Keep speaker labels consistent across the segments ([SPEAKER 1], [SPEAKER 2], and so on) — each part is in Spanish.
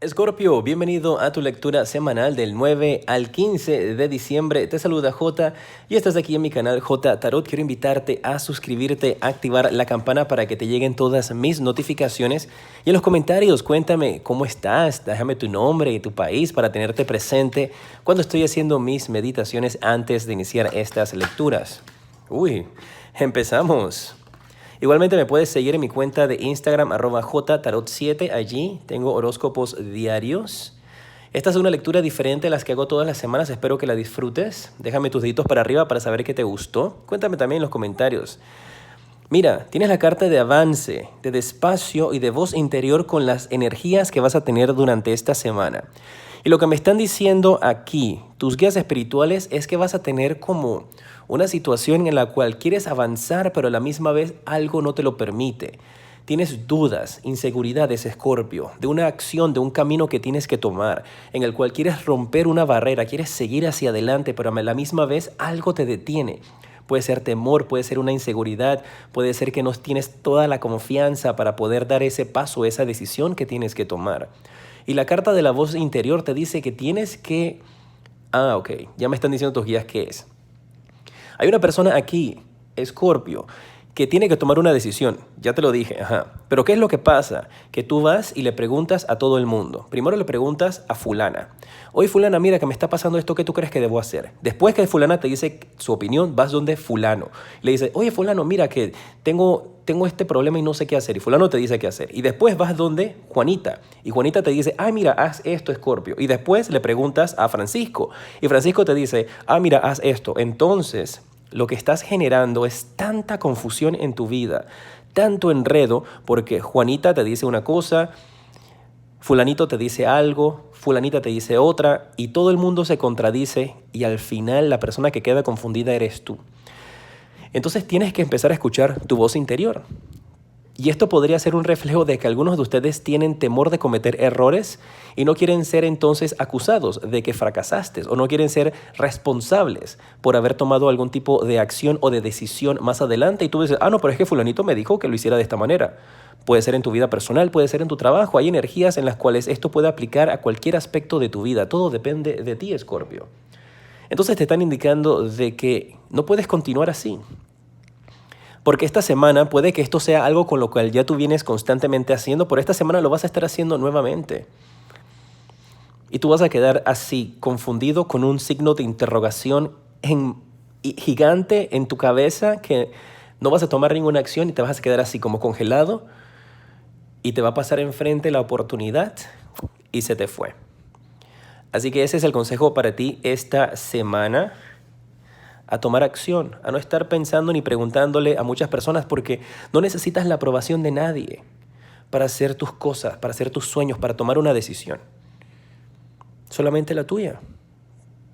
[SPEAKER 1] Escorpio, bienvenido a tu lectura semanal del 9 al 15 de diciembre. Te saluda J y estás aquí en mi canal J Tarot. Quiero invitarte a suscribirte, a activar la campana para que te lleguen todas mis notificaciones. Y en los comentarios cuéntame cómo estás, déjame tu nombre y tu país para tenerte presente cuando estoy haciendo mis meditaciones antes de iniciar estas lecturas. Empezamos. Igualmente me puedes seguir en mi cuenta de Instagram, @jtarot7. Allí tengo horóscopos diarios. Esta es una lectura diferente a las que hago todas las semanas. Espero que la disfrutes. Déjame tus deditos para arriba para saber que te gustó. Cuéntame también en los comentarios. Mira, tienes la carta de avance, de despacio y de voz interior con las energías que vas a tener durante esta semana. Y lo que me están diciendo aquí, tus guías espirituales, es que vas a tener como una situación en la cual quieres avanzar, pero a la misma vez algo no te lo permite. Tienes dudas, inseguridades, Escorpio, de una acción, de un camino que tienes que tomar, en el cual quieres romper una barrera, quieres seguir hacia adelante, pero a la misma vez algo te detiene. Puede ser temor, puede ser una inseguridad, puede ser que no tienes toda la confianza para poder dar ese paso, esa decisión que tienes que tomar. Y la carta de la voz interior te dice que tienes que... ok, ya me están diciendo tus guías qué es. Hay una persona aquí, Escorpio, que tiene que tomar una decisión. Ya te lo dije, Pero ¿qué es lo que pasa? Que tú vas y le preguntas a todo el mundo. Primero le preguntas a fulana. Oye, fulana, mira que me está pasando esto, ¿qué tú crees que debo hacer? Después que fulana te dice su opinión, vas donde fulano. Le dices, oye, fulano, mira que tengo este problema y no sé qué hacer. Y fulano te dice qué hacer. Y después vas donde Juanita. Y Juanita te dice, mira, haz esto, Escorpio. Y después le preguntas a Francisco. Y Francisco te dice, mira, haz esto. Entonces, lo que estás generando es tanta confusión en tu vida, tanto enredo, porque Juanita te dice una cosa, fulanito te dice algo, fulanita te dice otra, y todo el mundo se contradice, y al final la persona que queda confundida eres tú. Entonces tienes que empezar a escuchar tu voz interior. Y esto podría ser un reflejo de que algunos de ustedes tienen temor de cometer errores y no quieren ser entonces acusados de que fracasaste o no quieren ser responsables por haber tomado algún tipo de acción o de decisión más adelante. Y tú dices, no, pero es que fulanito me dijo que lo hiciera de esta manera. Puede ser en tu vida personal, puede ser en tu trabajo. Hay energías en las cuales esto puede aplicar a cualquier aspecto de tu vida. Todo depende de ti, Escorpio. Entonces te están indicando de que no puedes continuar así. Porque esta semana puede que esto sea algo con lo cual ya tú vienes constantemente haciendo, pero esta semana lo vas a estar haciendo nuevamente. Y tú vas a quedar así, confundido con un signo de interrogación gigante en tu cabeza que no vas a tomar ninguna acción y te vas a quedar así como congelado y te va a pasar enfrente la oportunidad y se te fue. Así que ese es el consejo para ti esta semana. A tomar acción, a no estar pensando ni preguntándole a muchas personas porque no necesitas la aprobación de nadie para hacer tus cosas, para hacer tus sueños, para tomar una decisión. Solamente la tuya,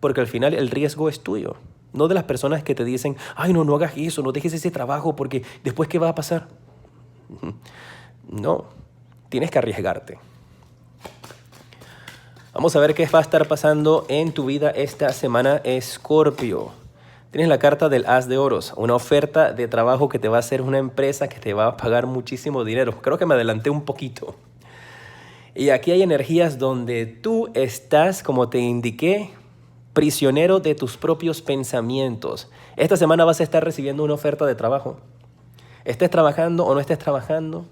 [SPEAKER 1] porque al final el riesgo es tuyo, no de las personas que te dicen, no hagas eso, no dejes ese trabajo porque después ¿qué va a pasar? No, tienes que arriesgarte. Vamos a ver qué va a estar pasando en tu vida esta semana, Escorpio. Tienes la carta del As de Oros, una oferta de trabajo que te va a hacer una empresa que te va a pagar muchísimo dinero. Creo que me adelanté un poquito. Y aquí hay energías donde tú estás, como te indiqué, prisionero de tus propios pensamientos. Esta semana vas a estar recibiendo una oferta de trabajo. Estés trabajando o no estés trabajando,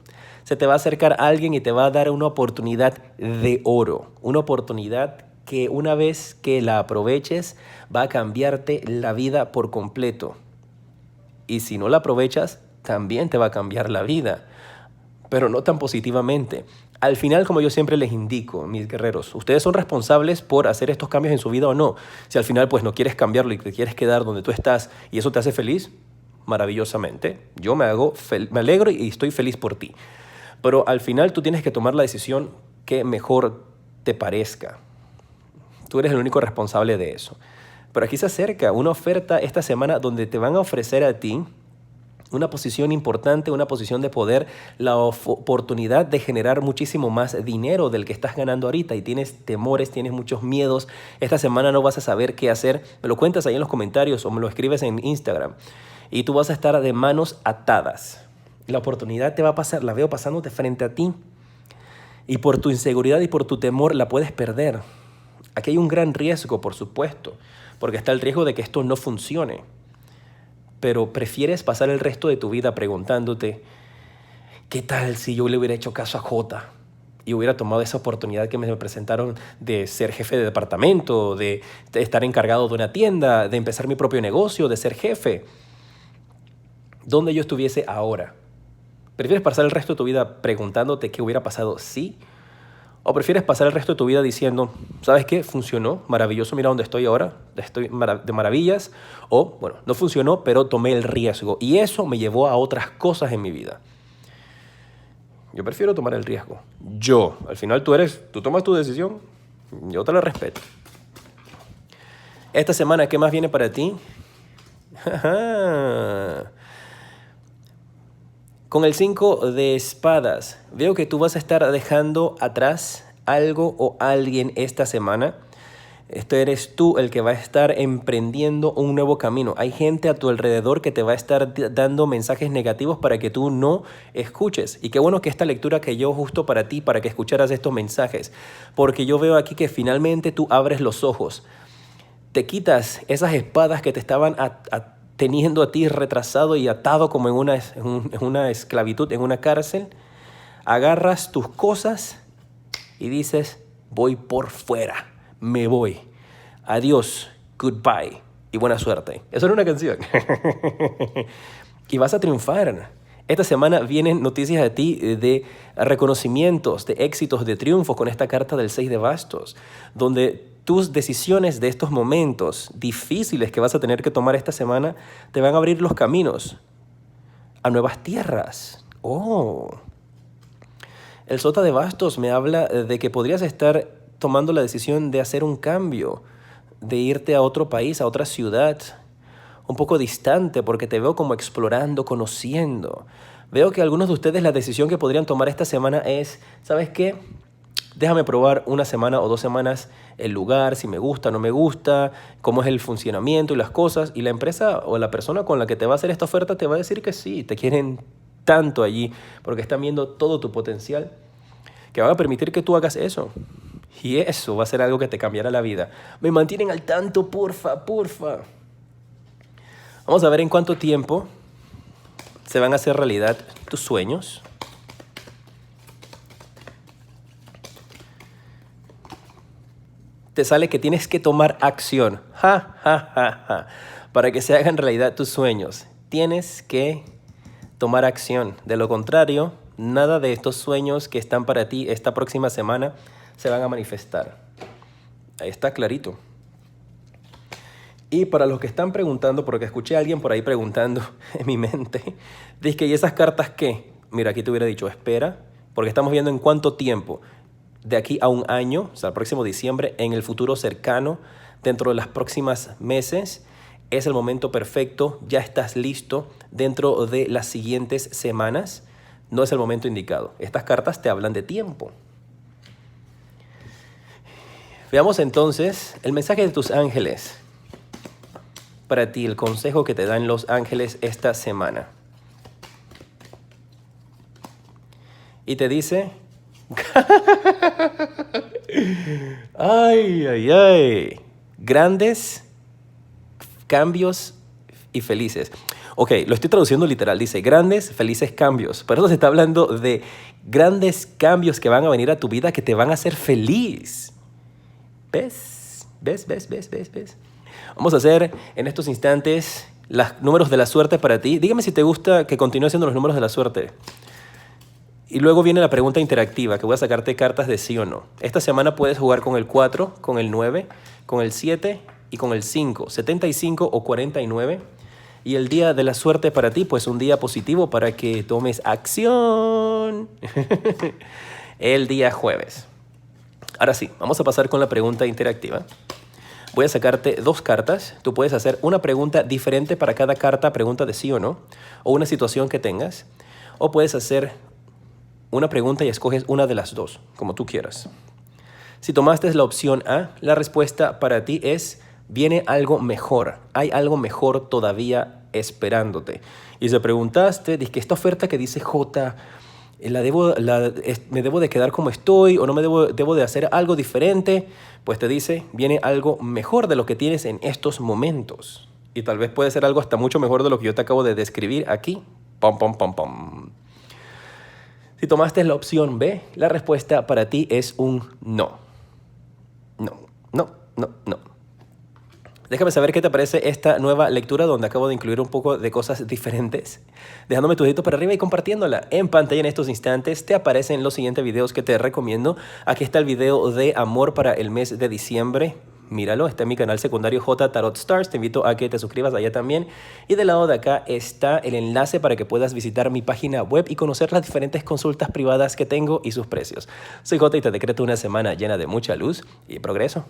[SPEAKER 1] se te va a acercar alguien y te va a dar una oportunidad de oro, una oportunidad que una vez que la aproveches va a cambiarte la vida por completo. Y si no la aprovechas, también te va a cambiar la vida, pero no tan positivamente. Al final, como yo siempre les indico, mis guerreros, ustedes son responsables por hacer estos cambios en su vida o no. Si al final pues no quieres cambiarlo y te quieres quedar donde tú estás y eso te hace feliz, maravillosamente. Yo me alegro y estoy feliz por ti. Pero al final tú tienes que tomar la decisión que mejor te parezca. Tú eres el único responsable de eso. Pero aquí se acerca una oferta esta semana donde te van a ofrecer a ti una posición importante, una posición de poder, la oportunidad de generar muchísimo más dinero del que estás ganando ahorita y tienes temores, tienes muchos miedos. Esta semana no vas a saber qué hacer. Me lo cuentas ahí en los comentarios o me lo escribes en Instagram. Y tú vas a estar de manos atadas. La oportunidad te va a pasar, la veo pasándote frente a ti. Y por tu inseguridad y por tu temor la puedes perder. Aquí hay un gran riesgo, por supuesto, porque está el riesgo de que esto no funcione. Pero prefieres pasar el resto de tu vida preguntándote, ¿qué tal si yo le hubiera hecho caso a Jota y hubiera tomado esa oportunidad que me presentaron de ser jefe de departamento, de estar encargado de una tienda, de empezar mi propio negocio, de ser jefe? ¿Dónde yo estuviese ahora? ¿Prefieres pasar el resto de tu vida preguntándote qué hubiera pasado si? ¿O prefieres pasar el resto de tu vida diciendo, ¿sabes qué? Funcionó, maravilloso, mira dónde estoy ahora, estoy de maravillas? O, bueno, no funcionó, pero tomé el riesgo y eso me llevó a otras cosas en mi vida. Yo prefiero tomar el riesgo. Al final tú tomas tu decisión, yo te la respeto. Esta semana, ¿qué más viene para ti? Con el 5 de espadas, veo que tú vas a estar dejando atrás algo o alguien esta semana. Eres tú el que va a estar emprendiendo un nuevo camino. Hay gente a tu alrededor que te va a estar dando mensajes negativos para que tú no escuches. Y qué bueno que esta lectura cayó justo para ti, para que escucharas estos mensajes. Porque yo veo aquí que finalmente tú abres los ojos. Te quitas esas espadas que te estaban teniendo a ti retrasado y atado como en una esclavitud, en una cárcel. Agarras tus cosas y dices, voy por fuera, me voy. Adiós, goodbye y buena suerte. Eso era una canción. Y vas a triunfar. Esta semana vienen noticias de ti de reconocimientos, de éxitos, de triunfos con esta carta del 6 de bastos, donde tus decisiones de estos momentos difíciles que vas a tener que tomar esta semana te van a abrir los caminos a nuevas tierras. El sota de bastos me habla de que podrías estar tomando la decisión de hacer un cambio, de irte a otro país, a otra ciudad, un poco distante, porque te veo como explorando, conociendo. Veo que algunos de ustedes la decisión que podrían tomar esta semana es, ¿sabes qué? Déjame probar una semana o 2 semanas el lugar, si me gusta, no me gusta, cómo es el funcionamiento y las cosas. Y la empresa o la persona con la que te va a hacer esta oferta te va a decir que sí, te quieren tanto allí porque están viendo todo tu potencial que van a permitir que tú hagas eso. Y eso va a ser algo que te cambiará la vida. Me mantienen al tanto, porfa. Vamos a ver en cuánto tiempo se van a hacer realidad tus sueños. Te sale que tienes que tomar acción. Para que se hagan realidad tus sueños. Tienes que tomar acción. De lo contrario, nada de estos sueños que están para ti esta próxima semana se van a manifestar. Ahí está clarito. Y para los que están preguntando, porque escuché a alguien por ahí preguntando en mi mente, dice, ¿y esas cartas qué? Mira, aquí te hubiera dicho, espera, porque estamos viendo en cuánto tiempo. De aquí a un año, o sea, el próximo diciembre, en el futuro cercano, dentro de las próximas meses, es el momento perfecto, ya estás listo. Dentro de las siguientes semanas, no es el momento indicado. Estas cartas te hablan de tiempo. Veamos entonces el mensaje de tus ángeles. Para ti, el consejo que te dan los ángeles esta semana. Y te dice... ay. Grandes cambios y felices. Ok, lo estoy traduciendo literal. Dice, grandes, felices cambios. Pero eso se está hablando de grandes cambios que van a venir a tu vida que te van a hacer feliz. ¿Ves? Vamos a hacer en estos instantes los números de la suerte para ti. Dígame si te gusta que continúe haciendo los números de la suerte. Y luego viene la pregunta interactiva, que voy a sacarte cartas de sí o no. Esta semana puedes jugar con el 4, con el 9, con el 7 y con el 5, 75 o 49. Y el día de la suerte para ti, pues un día positivo para que tomes acción. El día jueves. Ahora sí, vamos a pasar con la pregunta interactiva. Voy a sacarte 2 cartas. Tú puedes hacer una pregunta diferente para cada carta, pregunta de sí o no, o una situación que tengas. O puedes hacer una pregunta y escoges una de las 2, como tú quieras. Si tomaste la opción A, la respuesta para ti es, viene algo mejor. Hay algo mejor todavía esperándote. Y si preguntaste, dice que esta oferta que dice J, me debo de quedar como estoy o no debo de hacer algo diferente, pues te dice, viene algo mejor de lo que tienes en estos momentos. Y tal vez puede ser algo hasta mucho mejor de lo que yo te acabo de describir aquí. Pom, pom, pom, pom. Si tomaste la opción B, la respuesta para ti es un no. No, no, no, no. Déjame saber qué te parece esta nueva lectura donde acabo de incluir un poco de cosas diferentes. Dejándome tu dedito para arriba y compartiéndola. En pantalla en estos instantes te aparecen los siguientes videos que te recomiendo. Aquí está el video de amor para el mes de diciembre. Míralo, está en mi canal secundario J Tarot Stars. Te invito a que te suscribas allá también. Y del lado de acá está el enlace para que puedas visitar mi página web y conocer las diferentes consultas privadas que tengo y sus precios. Soy J y te decreto una semana llena de mucha luz y progreso.